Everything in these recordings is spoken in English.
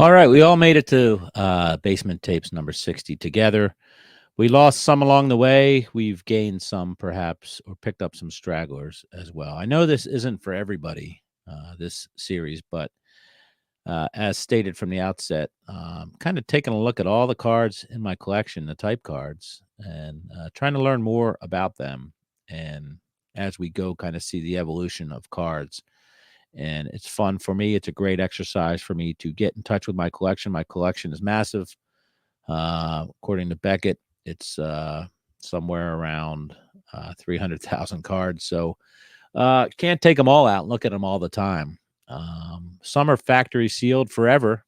All right, we all made it to Basement Tapes number 60 together. We lost some along the way. We've gained some, perhaps, or picked up some stragglers as well. I know this isn't for everybody, this series, but as stated from the outset, kind of taking a look at all the cards in my collection, the type cards, and trying to learn more about them. And as we go, kind of see the evolution of cards, and it's fun for me. It's a great exercise for me to get in touch with my collection. My collection is massive. According to Beckett, it's somewhere around 300,000 cards. So can't take them all out and look at them all the time. Some are factory sealed forever,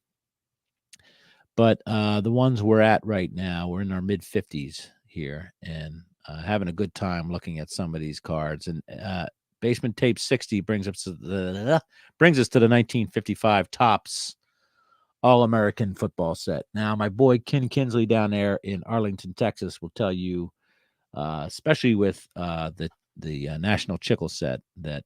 but the ones we're at right now, we're in our mid 50s here and having a good time looking at some of these cards. And Basement Tape 60 brings us to the 1955 Topps All-American football set. Now, my boy Ken Kinsley down there in Arlington, Texas, will tell you, especially with the National Chickle set, that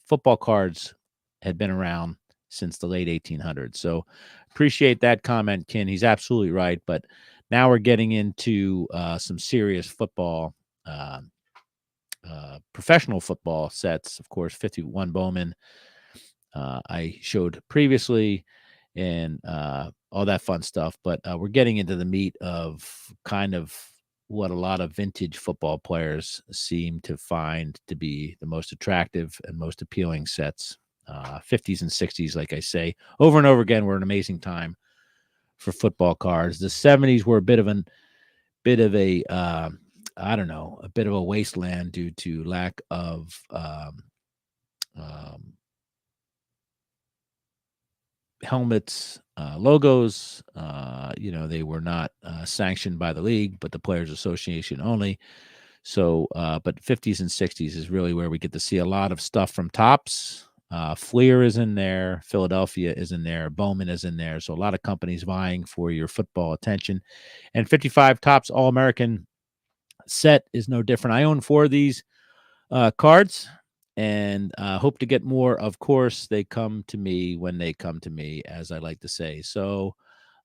football cards had been around since the late 1800s. So appreciate that comment, Ken. He's absolutely right. But now we're getting into some serious football. Professional football sets, of course, 51 Bowman. I showed previously and all that fun stuff. But we're getting into the meat of kind of what a lot of vintage football players seem to find to be the most attractive and most appealing sets. 50s and 60s, like I say, over and over again, were an amazing time for football cards. The 70s were a bit of a I don't know, a bit of a wasteland due to lack of um, helmets, logos. They were not sanctioned by the league, but the Players Association only. So, but 50s and 60s is really where we get to see a lot of stuff from Topps. Fleer is in there. Philadelphia is in there. Bowman is in there. So a lot of companies vying for your football attention. And 55 Topps All-American set is no different. I own 4 of these cards and hope to get more. Of course, they come to me when they come to me, as I like to say. So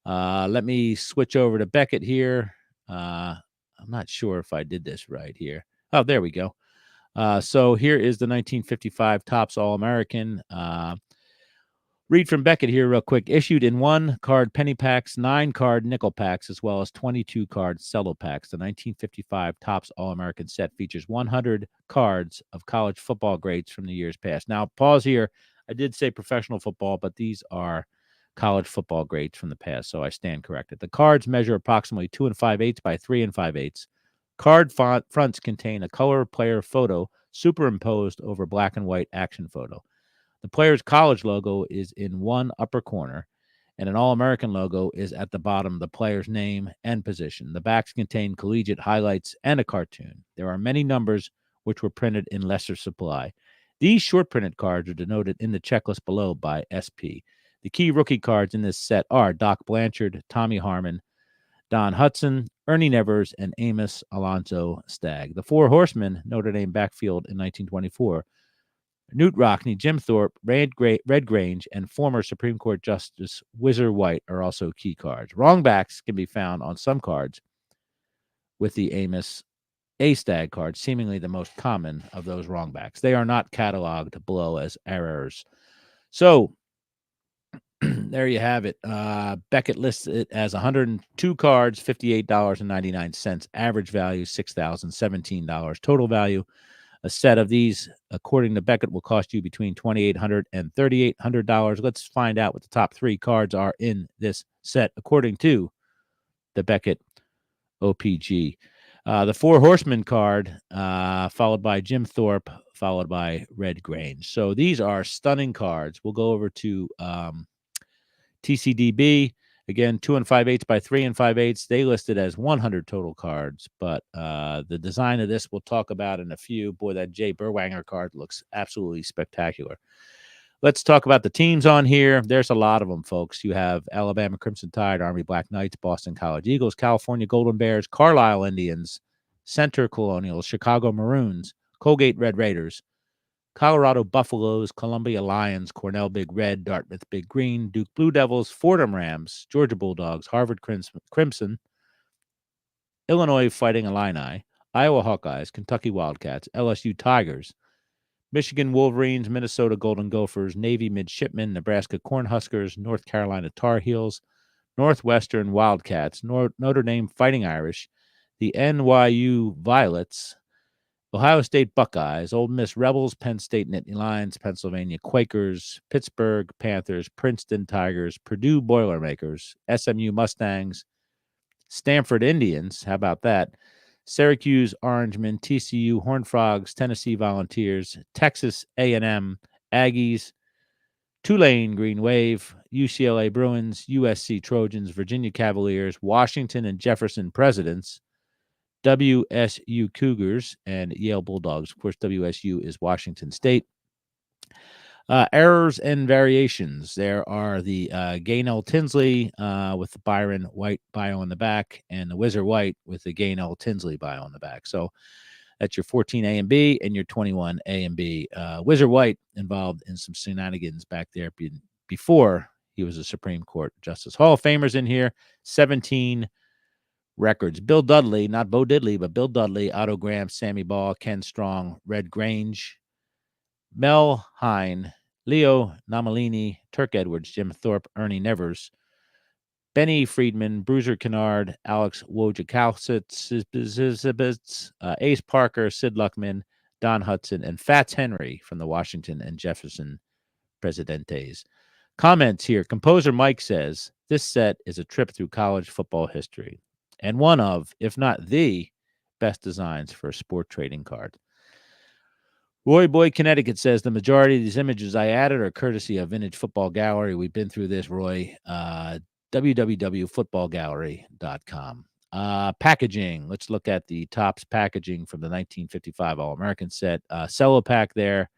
let me switch over to Beckett here. I'm not sure if I did this right here. Oh, there we go. So here is the 1955 Topps All-American. Read from Beckett here real quick. Issued in 1-card penny packs, 9-card nickel packs, as well as 22-card cello packs. The 1955 Topps All-American set features 100 cards of college football greats from the years past. Now, pause here. I did say professional football, but these are college football greats from the past, so I stand corrected. The cards measure approximately 2 5/8 by 3 5/8. Card fronts contain a color player photo superimposed over black and white action photo. The player's college logo is in one upper corner, and an All-American logo is at the bottom of the player's name and position. The backs contain collegiate highlights and a cartoon. There are many numbers which were printed in lesser supply. These short printed cards are denoted in the checklist below by SP. The key rookie cards in this set are Doc Blanchard, Tommy Harmon, Don Hudson, Ernie Nevers, and Amos Alonzo Stagg. The Four Horsemen, Notre Dame backfield in 1924. Newt Rockne, Jim Thorpe, Red Grange, and former Supreme Court Justice Whizzer White are also key cards. Wrong backs can be found on some cards, with the Amos A. Stagg card seemingly the most common of those wrong backs. They are not cataloged below as errors. So there you have it. Beckett lists it as 102 cards, $58.99. Average value, $6,017. Total value, a set of these, according to Beckett, will cost you between $2,800 and $3,800. Let's find out what the top 3 cards are in this set, according to the Beckett OPG. The Four Horsemen card, followed by Jim Thorpe, followed by Red Grange. So these are stunning cards. We'll go over to TCDB. Again, 2 5/8 by 3 5/8. They listed as 100 total cards, but the design of this we'll talk about in a few. Boy, that Jay Berwanger card looks absolutely spectacular. Let's talk about the teams on here. There's a lot of them, folks. You have Alabama Crimson Tide, Army Black Knights, Boston College Eagles, California Golden Bears, Carlisle Indians, Center Colonials, Chicago Maroons, Colgate Red Raiders, Colorado Buffaloes, Columbia Lions, Cornell Big Red, Dartmouth Big Green, Duke Blue Devils, Fordham Rams, Georgia Bulldogs, Harvard Crimson, Illinois Fighting Illini, Iowa Hawkeyes, Kentucky Wildcats, LSU Tigers, Michigan Wolverines, Minnesota Golden Gophers, Navy Midshipmen, Nebraska Cornhuskers, North Carolina Tar Heels, Northwestern Wildcats, Notre Dame Fighting Irish, the NYU Violets, Ohio State Buckeyes, Ole Miss Rebels, Penn State Nittany Lions, Pennsylvania Quakers, Pittsburgh Panthers, Princeton Tigers, Purdue Boilermakers, SMU Mustangs, Stanford Indians, how about that? Syracuse Orangemen, TCU Horned Frogs, Tennessee Volunteers, Texas A&M Aggies, Tulane Green Wave, UCLA Bruins, USC Trojans, Virginia Cavaliers, Washington and Jefferson Presidents, WSU Cougars, and Yale Bulldogs. Of course, WSU is Washington State. Errors and variations. There are the Gaynell Tinsley with the Byron White bio on the back, and the Whizzer White with the Gaynell Tinsley bio on the back. So that's your 14 A and B and your 21 A and B. Whizzer White involved in some shenanigans back there before he was a Supreme Court Justice. Hall of Famers in here, 17 records. Bill Dudley, not Bo Diddley, but Bill Dudley, Otto Graham, Sammy Ball, Ken Strong, Red Grange, Mel Hine, Leo Namalini, Turk Edwards, Jim Thorpe, Ernie Nevers, Benny Friedman, Bruiser Kennard, Alex Wojciechowski, Ace Parker, Sid Luckman, Don Hudson, and Fats Henry from the Washington and Jefferson Presidentes. Comments here. Composer Mike says, this set is a trip through college football history and one of, if not the, best designs for a sport trading card. Roy Boyd, Connecticut says the majority of these images I added are courtesy of Vintage Football Gallery. We've been through this, Roy. www.footballgallery.com. Packaging. Let's look at the Topps packaging from the 1955 All-American set. Cello pack there.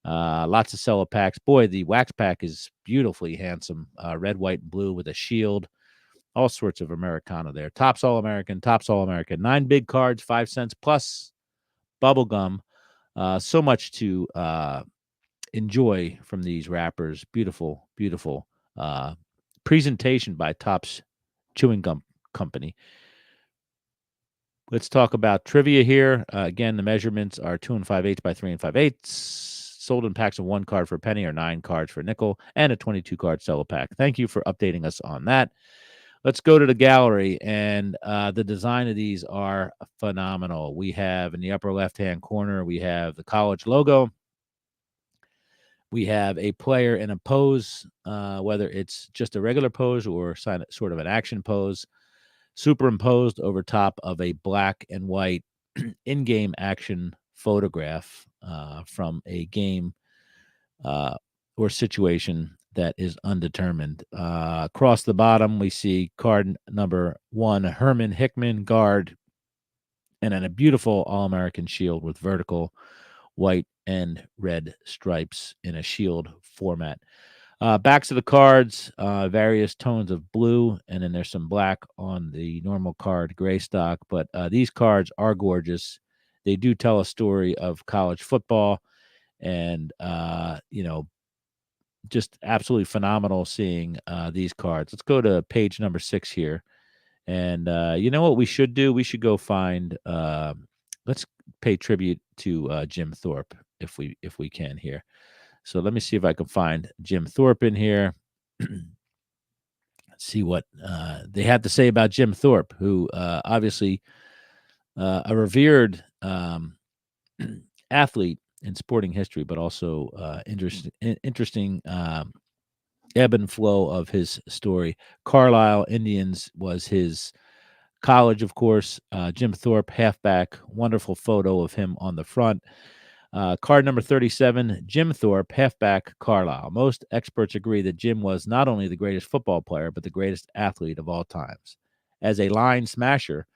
Lots of cello packs. Boy, the wax pack is beautifully handsome. Red, white, and blue with a shield. All sorts of Americana there. Topps All-American, Topps All-American. 9 big cards, 5 cents plus bubble gum. So much to enjoy from these wrappers. Beautiful, beautiful presentation by Topps Chewing Gum Company. Let's talk about trivia here. Again, the measurements are 2 5/8 by 3 5/8. Sold in packs of 1 card for a penny or 9 cards for a nickel, and a 22-card cello pack. Thank you for updating us on that. Let's go to the gallery, and the design of these are phenomenal. We have in the upper left-hand corner, we have the college logo. We have a player in a pose, whether it's just a regular pose or sort of an action pose, superimposed over top of a black and white in-game action photograph from a game or situation that is undetermined. Across the bottom, we see card number 1, Herman Hickman, guard, and then a beautiful All-American shield with vertical white and red stripes in a shield format. Backs of the cards, various tones of blue, and then there's some black on the normal card, gray stock. But these cards are gorgeous. They do tell a story of college football, and just absolutely phenomenal seeing these cards. Let's go to page number 6 here. And you know what we should do? We should go find. Let's pay tribute to Jim Thorpe if we can here. So let me see if I can find Jim Thorpe in here. See what they had to say about Jim Thorpe, who obviously a revered athlete in sporting history, but also interesting ebb and flow of his story. Carlisle Indians was his college, of course. Jim Thorpe, halfback. Wonderful photo of him on the front. Card number 37, Jim Thorpe, halfback, Carlisle. Most experts agree that Jim was not only the greatest football player, but the greatest athlete of all times. As a line smasher,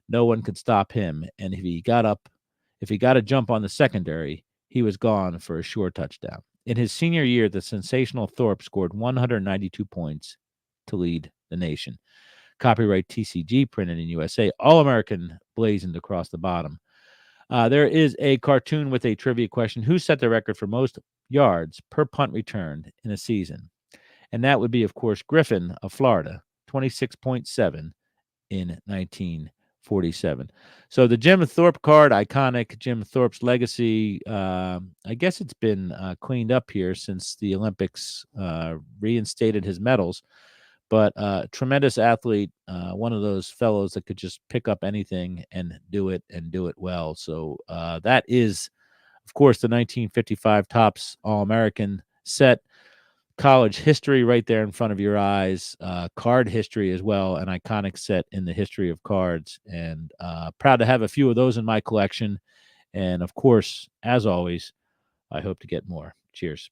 no one could stop him, and if he got a jump on the secondary, he was gone for a sure touchdown. In his senior year, the sensational Thorpe scored 192 points to lead the nation. Copyright TCG, printed in USA. All-American blazoned across the bottom. There is a cartoon with a trivia question. Who set the record for most yards per punt returned in a season? And that would be, of course, Griffin of Florida, 26.7 in 1947. So the Jim Thorpe card, iconic. Jim Thorpe's legacy. I guess it's been cleaned up here since the Olympics reinstated his medals. But tremendous athlete, one of those fellows that could just pick up anything and do it well. So that is, of course, the 1955 Topps All American set. College history right there in front of your eyes, card history as well, an iconic set in the history of cards, and proud to have a few of those in my collection. And of course, as always, I hope to get more. Cheers.